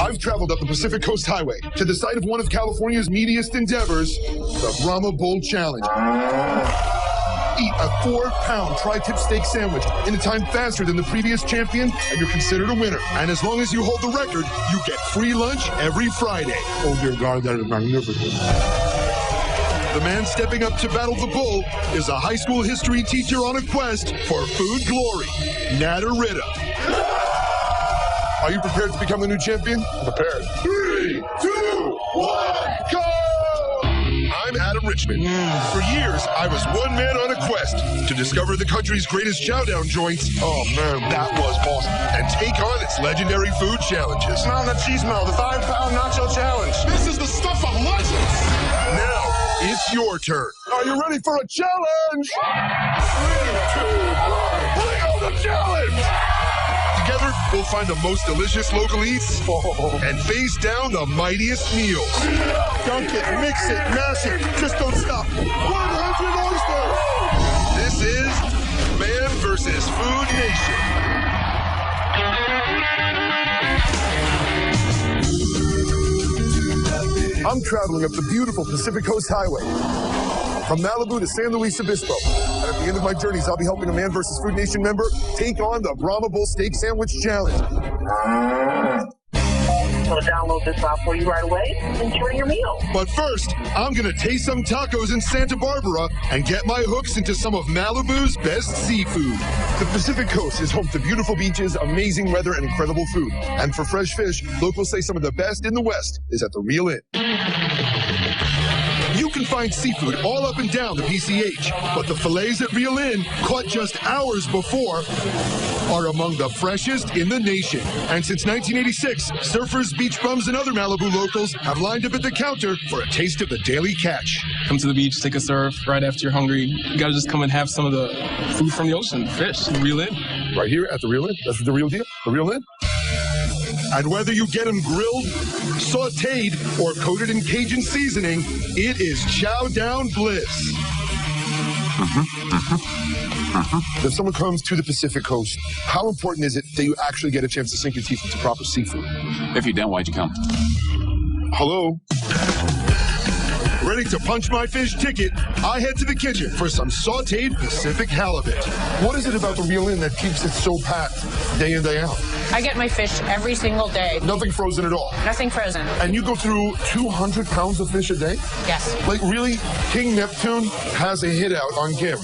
I've traveled up the Pacific Coast Highway to the site of one of California's meatiest endeavors, the Brahma Bull Challenge. Eat a 4-pound tri-tip steak sandwich in a time faster than the previous champion, and you're considered a winner. And as long as you hold the record, you get free lunch every Friday. Oh, dear God, that is magnificent. The man stepping up to battle the bull is a high school history teacher on a quest for food glory, Natter Ritta. Are you prepared to become the new champion? Prepared. 3, 2, 1, go! I'm Adam Richmond. For years, I was one man on a quest to discover the country's greatest chowdown joints. Oh, man, that was awesome. And take on its legendary food challenges. Smell the cheese smell, the 5-pound nacho challenge. This is the stuff of legends. Now, it's your turn. Are you ready for a challenge? 3, 2, 1, bring on the challenge! Together, we'll find the most delicious local eats and face down the mightiest meals. Dunk it, mix it, mash it, just don't stop. 100 oysters! This is Man vs. Food Nation. I'm traveling up the beautiful Pacific Coast Highway from Malibu to San Luis Obispo. And at the end of my journeys, I'll be helping a Man vs. Food Nation member take on the Brahma Bull Steak Sandwich Challenge. I'll download this app for you right away. Enjoy your meal. But first, I'm going to taste some tacos in Santa Barbara and get my hooks into some of Malibu's best seafood. The Pacific Coast is home to beautiful beaches, amazing weather, and incredible food. And for fresh fish, locals say some of the best in the West is at the Real Inn. You can find seafood all up and down the PCH, but the fillets at Real Inn, caught just hours before, are among the freshest in the nation. And since 1986, surfers, beach bums, and other Malibu locals have lined up at the counter for a taste of the daily catch. Come to the beach, take a surf right after you're hungry. You gotta just come and have some of the food from the ocean, fish, Real Inn. Right here at the Real Inn? That's the real deal? The Real Inn? And whether you get them grilled, sauteed, or coated in Cajun seasoning, it is chow down bliss. If someone comes to the Pacific Coast, how important is it that you actually get a chance to sink your teeth into proper seafood? If you don't, why'd you come? Hello? Ready to punch my fish ticket, I head to the kitchen for some sauteed Pacific halibut. What is it about the Real Inn that keeps it so packed day in, day out? I get my fish every single day. Nothing frozen at all? Nothing frozen. And you go through 200 pounds of fish a day? Yes. Like, really? King Neptune has a hit out on Kim.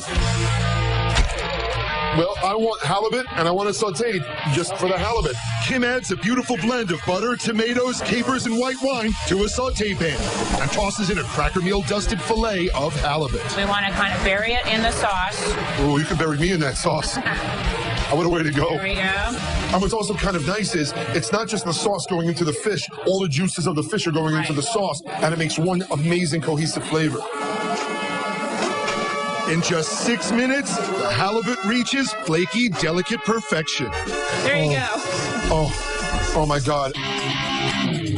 Well, I want halibut, and I want it sauteed just for the halibut. Kim adds a beautiful blend of butter, tomatoes, capers, and white wine to a saute pan and tosses in a Cracker Meal dusted fillet of halibut. We want to kind of bury it in the sauce. Oh, you can bury me in that sauce. What a way to go. There we go. And what's also kind of nice is it's not just the sauce going into the fish. All the juices of the fish are going into the sauce, and it makes one amazing cohesive flavor. In just 6 minutes, the halibut reaches flaky, delicate perfection. There you go. Oh my God.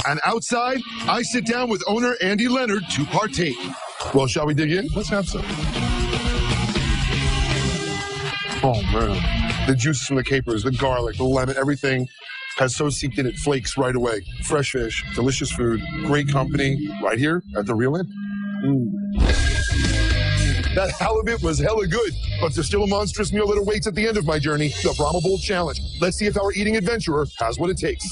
And outside, I sit down with owner Andy Leonard to partake. Well, shall we dig in? Let's have some. Oh, man. The juices from the capers, the garlic, the lemon, everything has so seeped in, it flakes right away. Fresh fish, delicious food, great company, right here at the Real Inn. That halibut was hella good, but there's still a monstrous meal that awaits at the end of my journey, the Brahma Bull Challenge. Let's see if our eating adventurer has what it takes.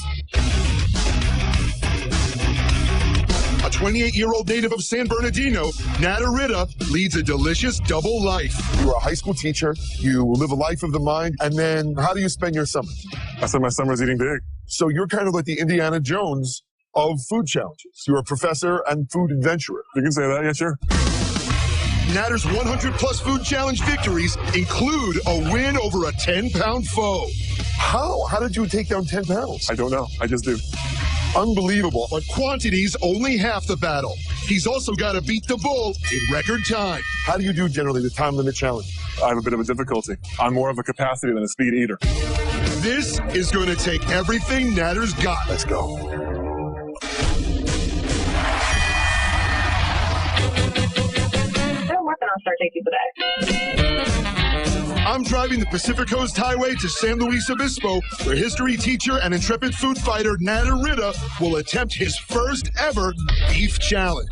A 28-year-old native of San Bernardino, Natter Ritta leads a delicious double life. You're a high school teacher, you live a life of the mind, and then how do you spend your summer? I spent my summers eating big. So you're kind of like the Indiana Jones of food challenges. You're a professor and food adventurer. You can say that, yeah, sure. Natter's 100-plus food challenge victories include a win over a 10-pound foe. How? How did you take down 10 pounds? I don't know. I just do. Unbelievable. But quantity's only half the battle. He's also got to beat the bull in record time. How do you do generally the time limit challenge? I have a bit of a difficulty. I'm more of a capacity than a speed eater. This is going to take everything Natter's got. Let's go. I'm working on start taking today. I'm driving the Pacific Coast Highway to San Luis Obispo, where history teacher and intrepid food fighter Nata Rita will attempt his first ever beef challenge.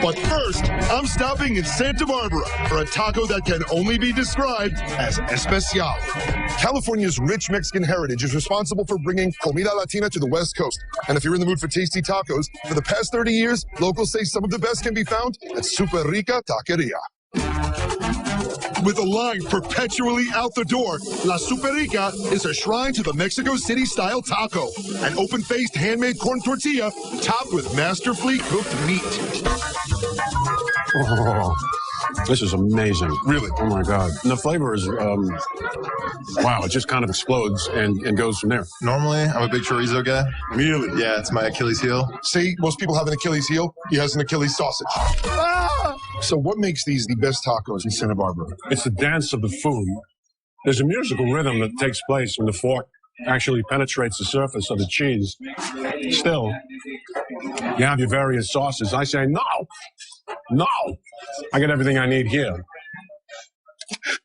But first, I'm stopping in Santa Barbara for a taco that can only be described as especial. California's rich Mexican heritage is responsible for bringing comida latina to the West Coast. And if you're in the mood for tasty tacos, for the past 30 years, locals say some of the best can be found at Super Rica Taqueria. With a line perpetually out the door, La Superica is a shrine to the Mexico City-style taco, an open-faced handmade corn tortilla topped with masterfully cooked meat. Oh, this is amazing. Really? Oh, my God. And the flavor is, wow, it just kind of explodes and goes from there. Normally, I'm a big chorizo guy. Really? Yeah, it's my Achilles heel. See, most people have an Achilles heel. He has an Achilles sausage. Ah! So what makes these the best tacos in Santa Barbara? It's the dance of the food. There's a musical rhythm that takes place when the fork actually penetrates the surface of the cheese. Still, you have your various sauces. I say, no, I get everything I need here.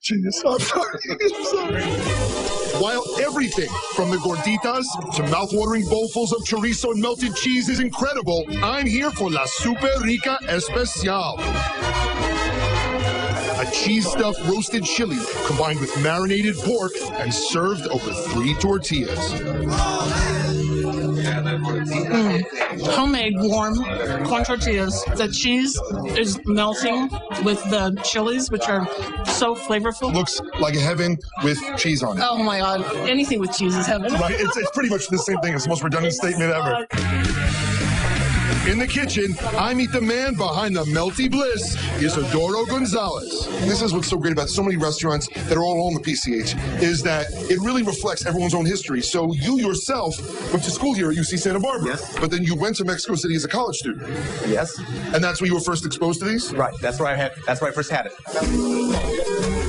Genius. I'm sorry. While everything from the gorditas to mouth-watering bowlfuls of chorizo and melted cheese is incredible, I'm here for La Super Rica Especial. A cheese-stuffed roasted chili combined with marinated pork and served over 3 tortillas. Homemade warm corn tortillas. The cheese is melting with the chilies, which are so flavorful. Looks like heaven with cheese on it. Oh my God. Anything with cheese is heaven. Right? It's pretty much the same thing. It's the most redundant statement ever. In the kitchen, I meet the man behind the melty bliss, Isidoro Gonzalez. This is what's so great about so many restaurants that are all on the PCH, is that it really reflects everyone's own history. So you yourself went to school here at UC Santa Barbara. Yes. But then you went to Mexico City as a college student. Yes. And that's where you were first exposed to these? Right. That's where I first had it.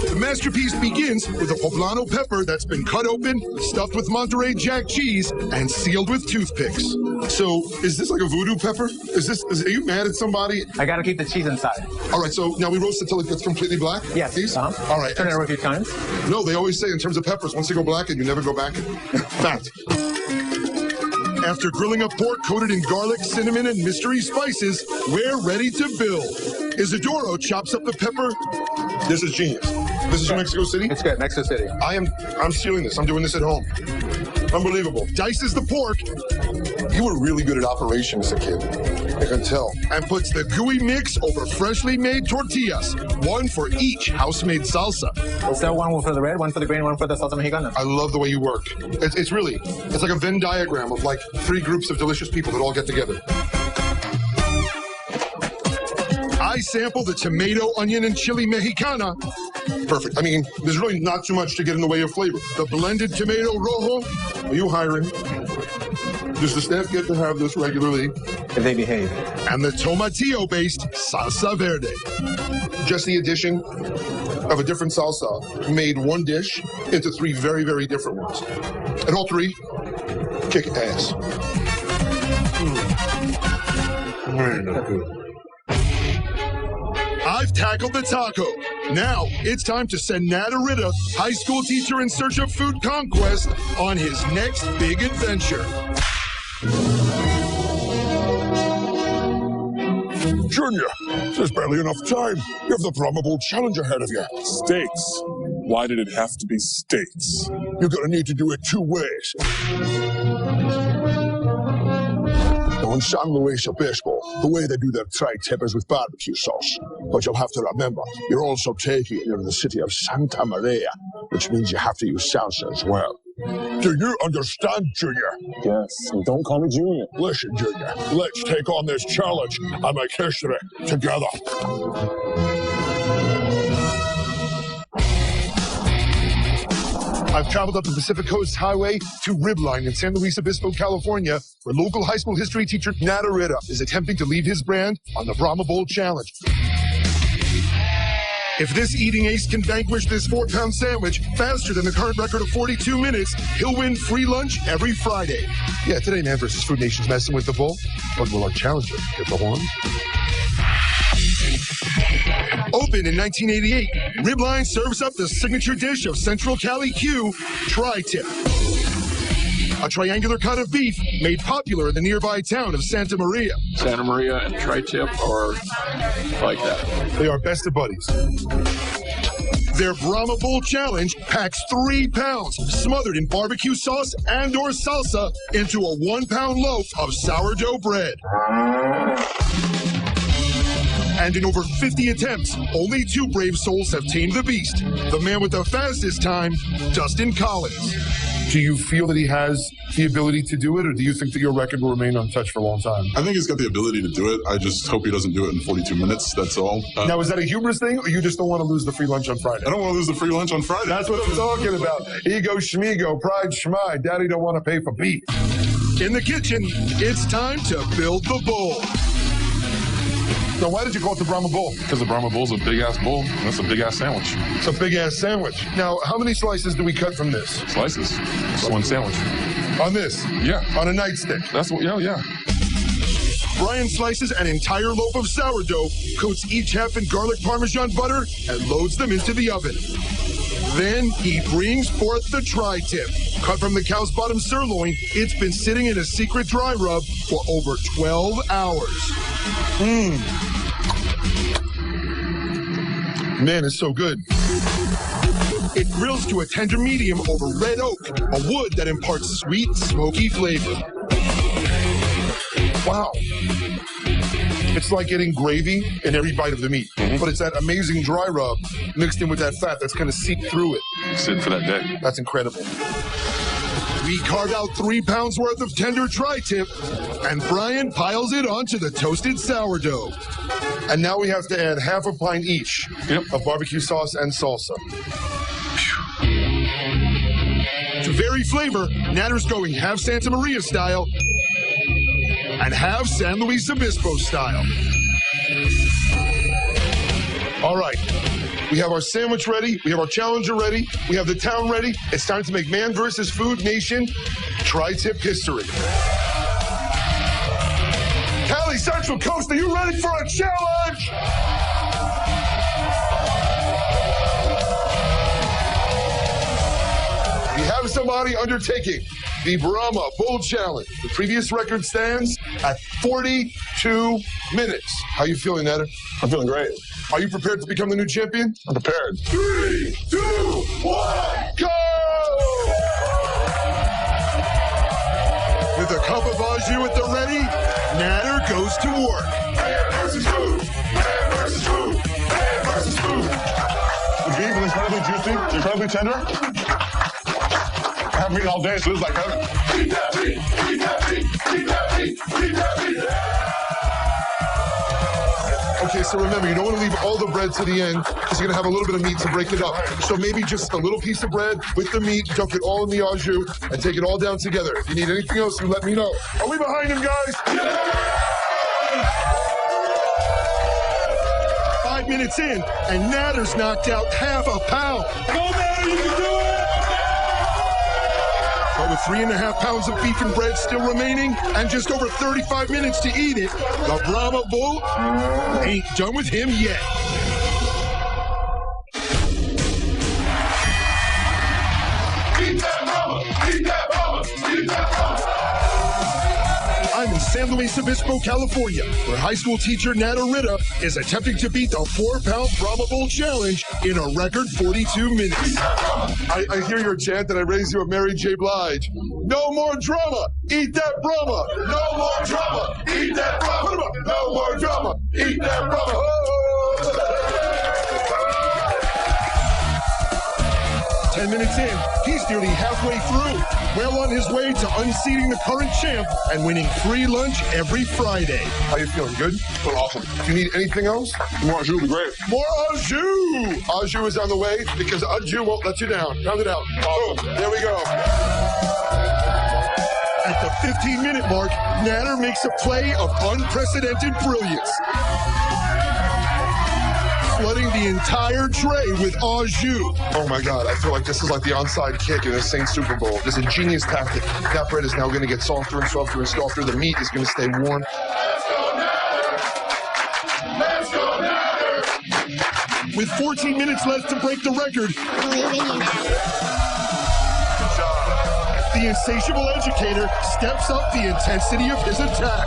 The masterpiece begins with a poblano pepper that's been cut open, stuffed with Monterey Jack cheese, and sealed with toothpicks. So, is this like a voodoo pepper? Are you mad at somebody? I gotta keep the cheese inside. All right, so now we roast it till it gets completely black? Yes. These? Uh-huh. All right. Turn it over a few times. No, they always say in terms of peppers, once they go black, and you never go back. Fact. After grilling up pork coated in garlic, cinnamon, and mystery spices, we're ready to build. Isidoro chops up the pepper. This is genius. This is from Mexico City? It's good, Mexico City. I'm stealing this. I'm doing this at home. Unbelievable. Dices the pork. You were really good at operations as a kid. I can tell. And puts the gooey mix over freshly made tortillas. One for each house-made salsa. So one for the red, one for the green, one for the salsa mexicana. I love the way you work. It's like a Venn diagram of like 3 groups of delicious people that all get together. I sample the tomato, onion, and chili mexicana. Perfect. I mean, there's really not too much to get in the way of flavor. The blended tomato rojo. Are you hiring? Does the staff get to have this regularly? If they behave. And the tomatillo-based salsa verde. Just the addition of a different salsa made one dish into 3 very, very different ones. And all 3 kick ass. I've tackled the taco. Now it's time to send Nata Rita, high school teacher in search of food conquest, on his next big adventure. Junior, there's barely enough time. You have the Brahma challenge ahead of you. States. Why did it have to be states? You're gonna need to do it 2 ways. In San Luis Obispo, the way they do their tri-tip is with barbecue sauce. But you'll have to remember, you're also taking it into the city of Santa Maria, which means you have to use salsa as well. Do you understand, Junior? Yes, and don't call me Junior. Listen, Junior, let's take on this challenge and make history together. I've traveled up the Pacific Coast Highway to Ribline in San Luis Obispo, California, where local high school history teacher Nata Rita is attempting to leave his brand on the Brahma Bowl Challenge. If this eating ace can vanquish this 4-pound sandwich faster than the current record of 42 minutes, he'll win free lunch every Friday. Yeah, today Man vs. Food Nation's messing with the bowl, but will our challenger get the horn? Opened in 1988, Ribline serves up the signature dish of Central Cali Q, tri-tip. A triangular cut of beef made popular in the nearby town of Santa Maria. Santa Maria and tri-tip are like that. They are best of buddies. Their Brahma Bowl Challenge packs 3 pounds smothered in barbecue sauce and or salsa into a 1-pound loaf of sourdough bread. And in over 50 attempts, only 2 brave souls have tamed the beast. The man with the fastest time, Dustin Collins. Do you feel that he has the ability to do it, or do you think that your record will remain untouched for a long time? I think he's got the ability to do it. I just hope he doesn't do it in 42 minutes. That's all. Now, is that a hubris thing, or you just don't want to lose the free lunch on Friday? I don't want to lose the free lunch on Friday. That's what I'm talking about. Ego schmigo, pride schmi. Daddy don't want to pay for beef. In the kitchen, it's time to build the bowl. Now, why did you call it the Brahma Bowl? Because the Brahma Bowl's a big-ass bowl. That's a big-ass sandwich. It's a big-ass sandwich. Now, how many slices do we cut from this? Slices. It's one sandwich. On this? Yeah. On a nightstick? That's what, yeah. Brian slices an entire loaf of sourdough, coats each half in garlic Parmesan butter, and loads them into the oven. Then he brings forth the tri-tip. Cut from the cow's bottom sirloin, it's been sitting in a secret dry rub for over 12 hours. Man, it's so good. It grills to a tender medium over red oak, a wood that imparts sweet, smoky flavor. Wow. It's like getting gravy in every bite of the meat, but it's that amazing dry rub mixed in with that fat that's going to seep through it. Sitting for that day. That's incredible. We carve out 3 pounds worth of tender tri-tip, and Brian piles it onto the toasted sourdough. And now we have to add half a pint each of barbecue sauce and salsa. To vary flavor, Natter's going half Santa Maria style and half San Luis Obispo style. All right. We have our sandwich ready. We have our challenger ready. We have the town ready. It's time to make Man versus Food Nation tri-tip history. Cali Central Coast, are you ready for a challenge? We have somebody undertaking the Brahma Bowl Challenge. The previous record stands at 42 minutes. How you feeling, Natter? I'm feeling great. Are you prepared to become the new champion? I'm prepared. 3, 2, 1, go! With a cup of au jus at the ready, Natter goes to work. Man versus food. Man versus food. Man versus food. The beef is incredibly juicy, incredibly tender. I haven't eaten all day, so this is like heaven. Eat that beef. Eat that beef. Eat that beef. Eat that beef. Okay, so remember, you don't want to leave all the bread to the end because you're going to have a little bit of meat to break it up. So maybe just a little piece of bread with the meat, dunk it all in the au jus, and take it all down together. If you need anything else, you let me know. Are we behind him, guys? Yeah! 5 minutes in, and Natter's knocked out half a pound. Go, Natter, you can do it! But with 3.5 pounds of beef and bread still remaining, and just over 35 minutes to eat it, the Brahma Bowl ain't done with him yet. Eat that Brahma! Eat that Brahma! Eat that Brahma! I'm in San Luis Obispo, California, where high school teacher Natter Ritta is attempting to beat the 4-pound Brahma Bowl Challenge in a record 42 minutes. I hear your chant and I raise you a Mary J. Blige. No more drama, eat that Brahma. No more drama, eat that Brahma. No more drama, eat that Brahma. Oh. 10 minutes in, he's nearly halfway through. Well on his way to unseating the current champ and winning free lunch every Friday. How you feeling? Good? Feeling awesome. Do you need anything else? More au jus would be great. More au jus! Au jus is on the way because au jus won't let you down. Pound it out. Boom. There we go. At the 15-minute mark, Natter makes a play of unprecedented brilliance, flooding the entire tray with au jus. Oh my God, I feel like this is like the onside kick in a Saints Super Bowl. This is a genius tactic. That bread is now going to get softer and softer and softer. The meat is going to stay warm. Let's go, Natter! Let's go, Natter! with 14 minutes left to break the record. The insatiable educator steps up the intensity of his attack.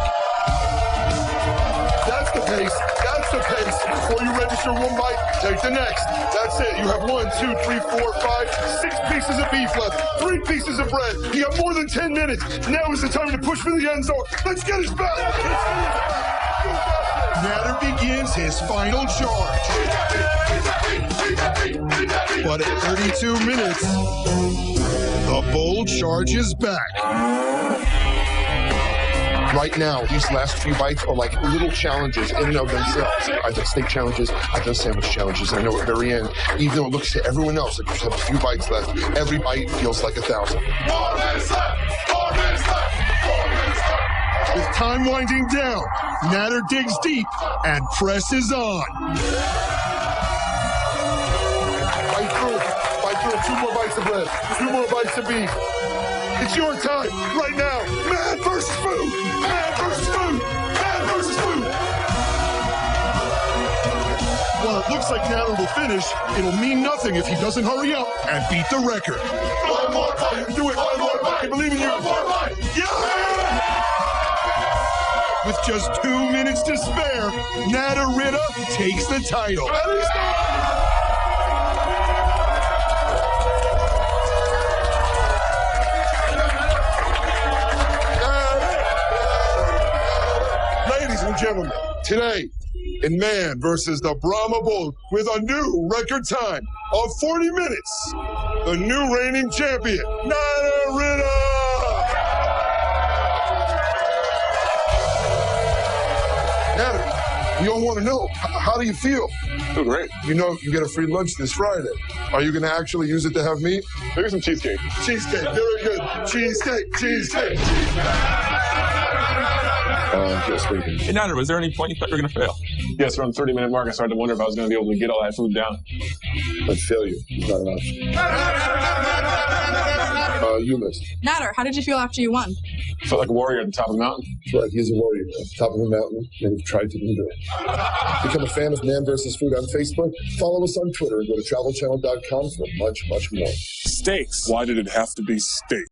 That's the pace. That's the pace. Before you register one bite, take the next. That's it. You have 1, 2, 3, 4, 5, 6 pieces of beef left. 3 pieces of bread. You have more than 10 minutes. Now is the time to push for the end zone. Let's get his back. Natter begins his final charge. But at 32 minutes, the bull charges back. Right now, these last few bites are like little challenges in and of themselves. I've done steak challenges, I've done sandwich challenges, and I know at the very end, even though it looks to everyone else like you just have a few bites left, every bite feels like 1,000. 4 minutes left! 4 minutes left! 4 minutes left! With time winding down, Natter digs deep and presses on. Bite through. 2 more bites of bread, 2 more bites of beef. It's your time right now. Man versus food. Man versus food. Man versus food. While it looks like Natter will finish, it'll mean nothing if he doesn't hurry up and beat the record. 1 more bite. Do it. 1 more bite. I believe in you. 1 more bite. Yeah! With just 2 minutes to spare, Natter takes the title. Ladies and gentlemen, today in man versus the Brahma Bull with a new record time of 40 minutes, the new reigning champion, Natter Ritter! Natter, we all want to know, how do you feel? Feel great. You know, you get a free lunch this Friday. Are you going to actually use it to have meat? Maybe some cheesecake. Cheesecake, very good. Cheesecake, cheesecake. Just thinking. Hey, Natter, was there any point you thought you were going to fail? Yes, around the 30-minute mark, I started to wonder if I was going to be able to get all that food down. But failure is not an option. You missed. Natter, how did you feel after you won? I felt like a warrior at the top of the mountain. That's right, he's a warrior at the top of the mountain, and he's tried to do it. Become a fan of Man vs. Food on Facebook, follow us on Twitter, and go to travelchannel.com for much, much more. Steaks. Why did it have to be steak?